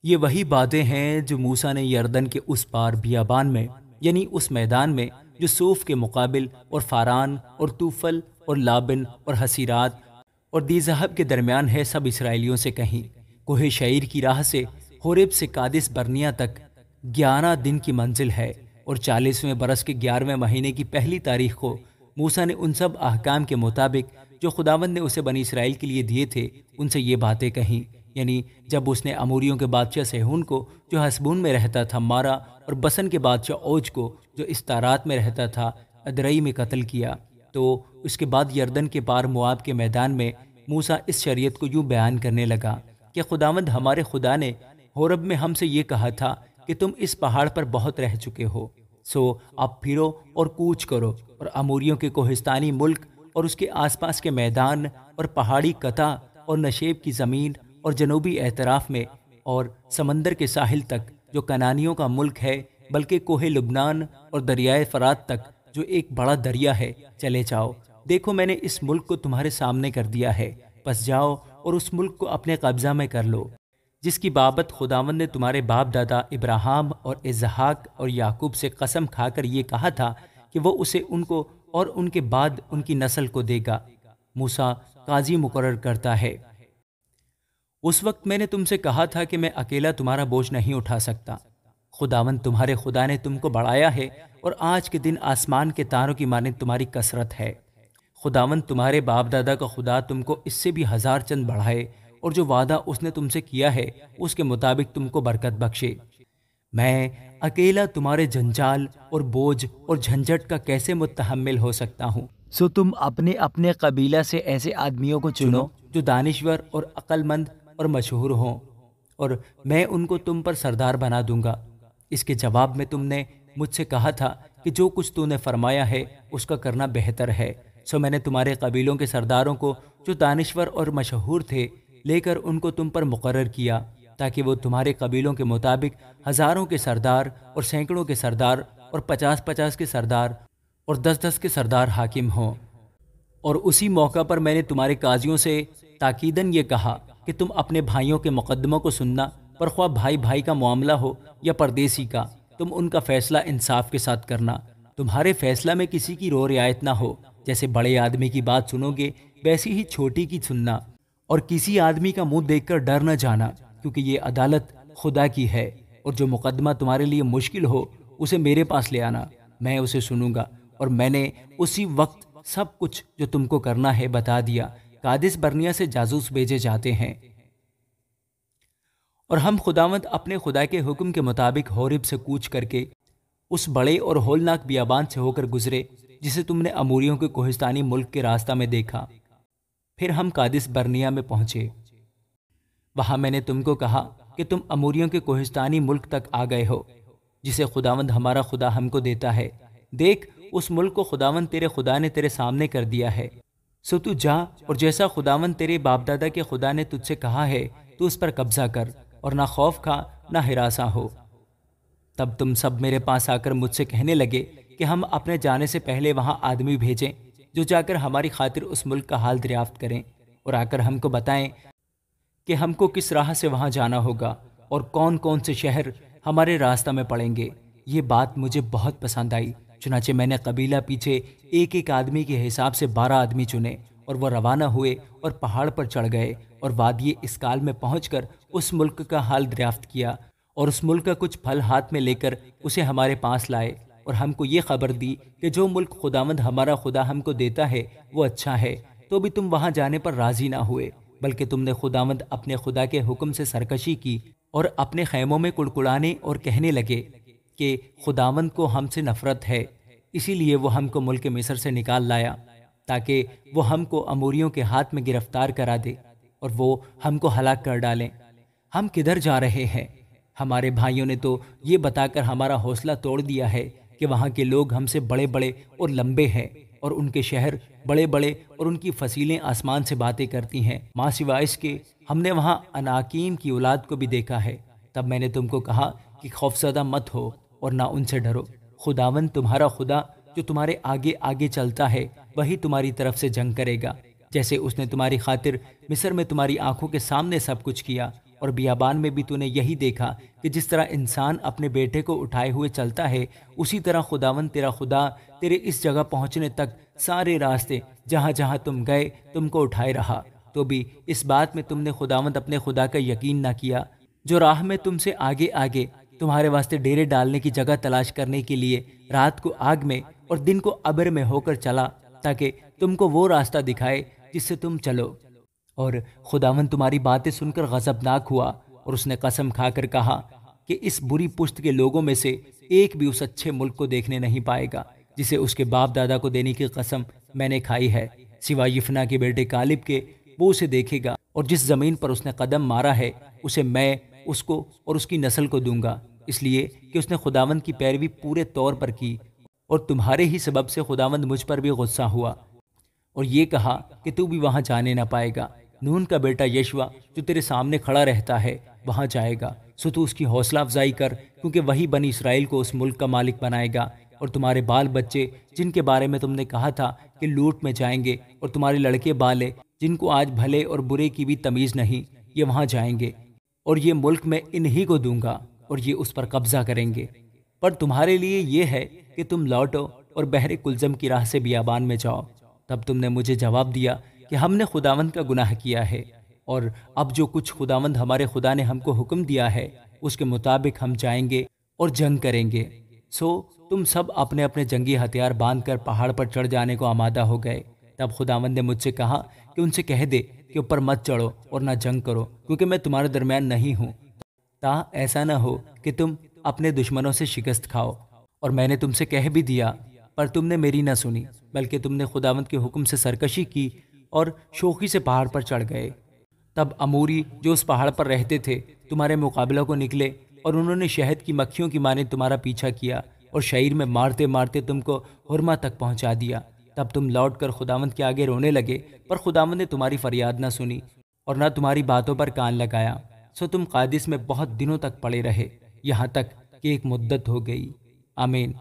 یہ وہی باتیں ہیں جو موسیٰ نے یردن کے اس پار بیابان میں، یعنی اس میدان میں جو صوف کے مقابل اور فاران اور توفل اور لابن اور حسیرات اور دیزہب کے درمیان ہے، سب اسرائیلیوں سے کہیں۔ کوہ شعیر کی راہ سے حورب سے قادس برنیہ تک 11 دن کی منزل ہے، اور 40ویں برس کے 11ویں مہینے کی پہلی تاریخ کو موسیٰ نے ان سب احکام کے مطابق جو خداوند نے اسے بنی اسرائیل کے لیے دیے تھے ان سے یہ باتیں کہیں، یعنی جب اس نے اموریوں کے بادشاہ سیہون کو جو حسبون میں رہتا تھا مارا، اور بسن کے بادشاہ اوج کو جو استارات میں رہتا تھا ادرئی میں قتل کیا، تو اس کے بعد یردن کے پار مواب کے میدان میں موسیٰ اس شریعت کو یوں بیان کرنے لگا کہ خداوند ہمارے خدا نے حورب میں ہم سے یہ کہا تھا کہ تم اس پہاڑ پر بہت رہ چکے ہو، سو اب پھرو اور کوچ کرو، اور اموریوں کے کوہستانی ملک اور اس کے آس پاس کے میدان اور پہاڑی قطع اور نشیب کی زمین اور جنوبی اعتراف میں اور سمندر کے ساحل تک جو کنانیوں کا ملک ہے، بلکہ کوہ لبنان اور دریائے فرات تک جو ایک بڑا دریا ہے، چلے جاؤ۔ دیکھو میں نے اس ملک کو تمہارے سامنے کر دیا ہے، پس جاؤ اور اس ملک کو اپنے قبضہ میں کر لو، جس کی بابت خداوند نے تمہارے باپ دادا ابراہیم اور اسحاق اور یعقوب سے قسم کھا کر یہ کہا تھا کہ وہ اسے ان کو اور ان کے بعد ان کی نسل کو دے گا۔ موسیٰ قاضی مقرر کرتا ہے۔ اس وقت میں نے تم سے کہا تھا کہ میں اکیلا تمہارا بوجھ نہیں اٹھا سکتا۔ خداوند تمہارے خدا نے تم کو بڑھایا ہے، اور آج کے دن آسمان کے تاروں کی مانند تمہاری کثرت ہے۔ خداوند تمہارے باپ دادا کا خدا تم کو اس سے بھی 1000 چند بڑھائے، اور جو وعدہ اس نے تم سے کیا ہے اس کے مطابق تم کو برکت بخشے۔ میں اکیلا تمہارے جنجال اور بوجھ اور جھنجھٹ کا کیسے متحمل ہو سکتا ہوں؟ سو تم اپنے اپنے قبیلہ سے ایسے آدمیوں کو چنو جو دانشور اور عقل مند اور مشہور ہوں، اور میں ان کو تم پر سردار بنا دوں گا۔ اس کے جواب میں تم نے مجھ سے کہا تھا کہ جو کچھ تو نے فرمایا ہے اس کا کرنا بہتر ہے، سو میں نے تمہارے قبیلوں کے سرداروں کو جو دانشور اور مشہور تھے لے کر ان کو تم پر مقرر کیا، تاکہ وہ تمہارے قبیلوں کے مطابق 1000 کے سردار اور سینکڑوں کے سردار اور 50 کے سردار اور 10 کے سردار حاکم ہوں۔ اور اسی موقع پر میں نے تمہارے قاضیوں سے تاکیداً یہ کہا کہ تم اپنے بھائیوں کے مقدموں کو سننا، پر خواہ بھائی بھائی کا معاملہ ہو یا پردیسی کا، تم ان کا فیصلہ انصاف کے ساتھ کرنا۔ تمہارے فیصلہ میں کسی کی رو رعایت نہ ہو، جیسے بڑے آدمی کی بات سنو گے ویسی ہی چھوٹی کی سننا، اور کسی آدمی کا منہ دیکھ کر ڈر نہ جانا، کیونکہ یہ عدالت خدا کی ہے، اور جو مقدمہ تمہارے لیے مشکل ہو اسے میرے پاس لے آنا، میں اسے سنوں گا۔ اور میں نے اسی وقت سب کچھ جو تم کو کرنا ہے بتا دیا۔ قادس برنیہ سے جاسوس بھیجے جاتے ہیں، اور ہم خداوند اپنے خدا کے حکم کے مطابق حورب سے کوچ کر کے اس بڑے اور ہولناک بیابان سے ہو کر گزرے جسے تم نے اموریوں کے کوہستانی ملک کے راستہ میں دیکھا۔ پھر ہم قادس برنیہ میں پہنچے۔ وہاں میں نے تم کو کہا کہ تم اموریوں کے کوہستانی ملک تک آ گئے ہو، جسے خداوند ہمارا خدا ہم کو دیتا ہے۔ دیکھ، اس ملک کو خداوند تیرے خدا نے تیرے سامنے کر دیا ہے، سو تو جا اور جیسا خداوند تیرے باپ دادا کے خدا نے تجھ سے کہا ہے تو اس پر قبضہ کر، اور نہ خوف کھا نہ ہراساں ہو۔ تب تم سب میرے پاس آ کر مجھ سے کہنے لگے کہ ہم اپنے جانے سے پہلے وہاں آدمی بھیجیں جو جا کر ہماری خاطر اس ملک کا حال دریافت کریں، اور آ کر ہم کو بتائیں کہ ہم کو کس راہ سے وہاں جانا ہوگا اور کون کون سے شہر ہمارے راستہ میں پڑیں گے۔ یہ بات مجھے بہت پسند آئی، چنانچہ میں نے قبیلہ پیچھے ایک ایک آدمی کے حساب سے 12 آدمی چنے، اور وہ روانہ ہوئے اور پہاڑ پر چڑھ گئے، اور وادی اسکال میں پہنچ کر اس ملک کا حال دریافت کیا، اور اس ملک کا کچھ پھل ہاتھ میں لے کر اسے ہمارے پاس لائے، اور ہم کو یہ خبر دی کہ جو ملک خداوند ہمارا خدا ہم کو دیتا ہے وہ اچھا ہے، تو بھی تم وہاں جانے پر راضی نہ ہوئے، بلکہ تم نے خداوند اپنے خدا کے حکم سے سرکشی کی، اور اپنے خیموں میں کڑکڑانے اور کہنے لگے کہ خداوند کو ہم سے نفرت ہے، اسی لیے وہ ہم کو ملک مصر سے نکال لایا، تاکہ وہ ہم کو اموریوں کے ہاتھ میں گرفتار کرا دے اور وہ ہم کو ہلاک کر ڈالیں۔ ہم کدھر جا رہے ہیں؟ ہمارے بھائیوں نے تو یہ بتا کر ہمارا حوصلہ توڑ دیا ہے کہ وہاں کے لوگ ہم سے بڑے بڑے اور لمبے ہیں، اور ان کے شہر بڑے بڑے اور ان کی فصیلیں آسمان سے باتیں کرتی ہیں۔ ماں سوائے اس کے ہم نے وہاں اناکیم کی اولاد کو بھی دیکھا ہے۔ تب میں نے تم کو کہا کہ خوفزدہ مت ہو اور نہ ان سے ڈرو۔ خداوند تمہارا خدا جو تمہارے آگے آگے چلتا ہے وہی تمہاری طرف سے جنگ کرے گا، جیسے اس نے تمہاری خاطر مصر میں تمہاری آنکھوں کے سامنے سب کچھ کیا، اور بیابان میں بھی تو نے یہی دیکھا کہ جس طرح انسان اپنے بیٹے کو اٹھائے ہوئے چلتا ہے، اسی طرح خداوند تیرا خدا تیرے اس جگہ پہنچنے تک سارے راستے جہاں جہاں تم گئے تم کو اٹھائے رہا۔ تو بھی اس بات میں تم نے خداوند اپنے خدا کا یقین نہ کیا، جو راہ میں تم سے آگے آگے تمہارے واسطے ڈیرے ڈالنے کی جگہ تلاش کرنے کے لیے رات کو آگ میں اور دن کو ابر میں ہو کر چلا، تاکہ تم کو وہ راستہ دکھائے جس سے تم چلو۔ اور خداوند تمہاری باتیں سن کر غضبناک ہوا، اور اس نے قسم کھا کر کہا کہ اس بری پشت کے لوگوں میں سے ایک بھی اس اچھے ملک کو دیکھنے نہیں پائے گا جسے اس کے باپ دادا کو دینے کی قسم میں نے کھائی ہے، سوائے یفنا کے بیٹے کالب کے، وہ اسے دیکھے گا، اور جس زمین پر اس نے قدم مارا ہے اسے میں اس کو اور اس کی نسل کو دوں گا، اس لیے کہ اس نے خداوند کی پیروی پورے طور پر کی، اور تمہارے ہی سبب سے خداوند مجھ پر بھی غصہ ہوا، اور یہ کہا کہ تو بھی وہاں جانے نہ پائے گا۔ نون کا بیٹا یشوا جو تیرے سامنے کھڑا رہتا ہے وہاں جائے گا، سو تو اس کی حوصلہ افزائی کر، کیونکہ وہی بنی اسرائیل کو اس ملک کا مالک بنائے گا، اور تمہارے بال بچے جن کے بارے میں تم نے کہا تھا کہ لوٹ میں جائیں گے، اور تمہارے لڑکے بالے جن کو آج بھلے اور برے کی بھی تمیز نہیں، یہ وہاں جائیں گے، اور یہ ملک میں انہی کو دوں گا، اور یہ اس پر قبضہ کریں گے۔ پر تمہارے لیے یہ ہے کہ تم لوٹو اور بحر کلزم کی راہ سے بیابان میں جاؤ۔ تب تم نے مجھے جواب دیا کہ ہم نے خداوند کا گناہ کیا ہے، اور اب جو کچھ خداوند ہمارے خدا نے ہم کو حکم دیا ہے اس کے مطابق ہم جائیں گے اور جنگ کریں گے۔ سو تم سب اپنے اپنے جنگی ہتھیار باندھ کر پہاڑ پر چڑھ جانے کو آمادہ ہو گئے۔ تب خداوند نے مجھ سے کہا کہ ان سے کہہ دے کہ اوپر مت چڑھو اور نہ جنگ کرو، کیونکہ میں تمہارے درمیان نہیں ہوں، تا ایسا نہ ہو کہ تم اپنے دشمنوں سے شکست کھاؤ۔ اور میں نے تم سے کہہ بھی دیا، پر تم نے میری نہ سنی، بلکہ تم نے خداوند کے حکم سے سرکشی کی اور شوخی سے پہاڑ پر چڑھ گئے۔ تب اموری جو اس پہاڑ پر رہتے تھے تمہارے مقابلہ کو نکلے، اور انہوں نے شہد کی مکھیوں کی مانند تمہارا پیچھا کیا، اور شعیر میں مارتے مارتے تم کو ہرما تک پہنچا دیا۔ تب تم لوٹ کر خداوند کے آگے رونے لگے، پر خداوند نے تمہاری فریاد نہ سنی اور نہ تمہاری باتوں پر کان لگایا، سو تم قادس میں بہت دنوں تک پڑے رہے، یہاں تک کہ ایک مدت ہو گئی۔ آمین۔